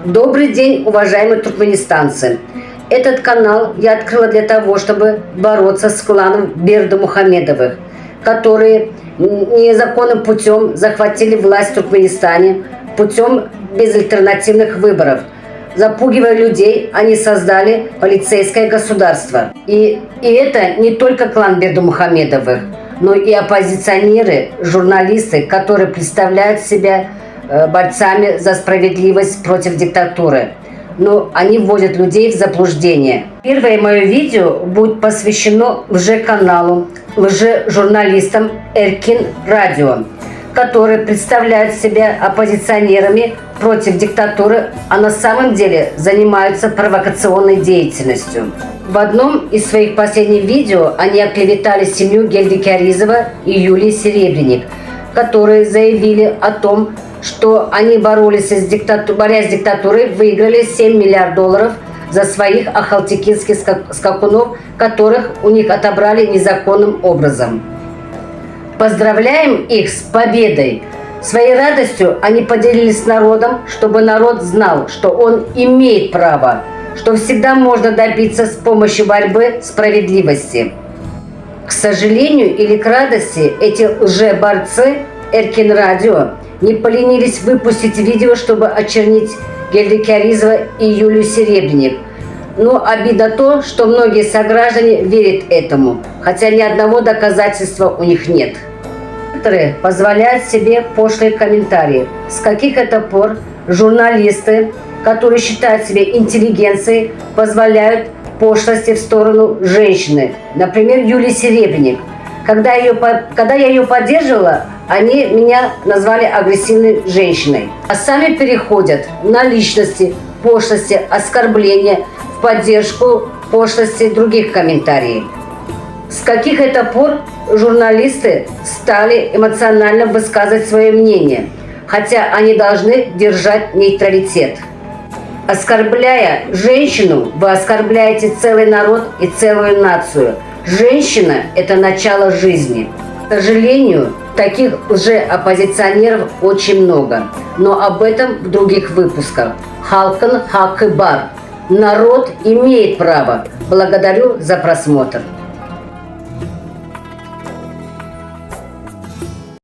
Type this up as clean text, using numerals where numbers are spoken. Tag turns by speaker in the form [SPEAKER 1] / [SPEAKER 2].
[SPEAKER 1] Добрый день, уважаемые туркменистанцы. Этот канал я открыла для того, чтобы бороться с кланом Бердымухамедовых, которые незаконным путем захватили власть в Туркменистане путем безальтернативных выборов. Запугивая людей, они создали полицейское государство. И это не только клан Бердымухамедовых, но и оппозиционеры, журналисты, которые представляют себя борцами за справедливость против диктатуры. Но они вводят людей в заблуждение. Первое мое видео будет посвящено лже-каналу, лже-журналистам Эркин Радио, которые представляют себя оппозиционерами против диктатуры, а на самом деле занимаются провокационной деятельностью. В одном из своих последних видео они оклеветали семью Гельдекяризова и Юлии Серебренник, которые заявили о том, что они боролись с диктатурой, выиграли $7 миллиардов за своих ахалтекинских скакунов, которых у них отобрали незаконным образом. Поздравляем их с победой! Своей радостью они поделились с народом, чтобы народ знал, что он имеет право, что всегда можно добиться с помощью борьбы справедливости. К сожалению или к радости, эти лже-борцы Эркин Радио не поленились выпустить видео, чтобы очернить Гельдекяризова и Юлию Серебренник. Но обидно то, что многие сограждане верят этому, хотя ни одного доказательства у них нет. Некоторые позволяют себе пошлые комментарии. С каких это пор журналисты, которые считают себя интеллигенцией, позволяют пошлости в сторону женщины? Например, Юлии Серебренник. Когда я ее поддерживала, они меня назвали агрессивной женщиной. А сами переходят на личности, пошлости, оскорбления в поддержку пошлости других комментариев. С каких это пор журналисты стали эмоционально высказывать свое мнение, хотя они должны держать нейтралитет? Оскорбляя женщину, вы оскорбляете целый народ и целую нацию. Женщина – это начало жизни. К сожалению, таких лже-оппозиционеров очень много, но об этом в других выпусках. Халкан хакы бар. Народ имеет право. Благодарю за просмотр.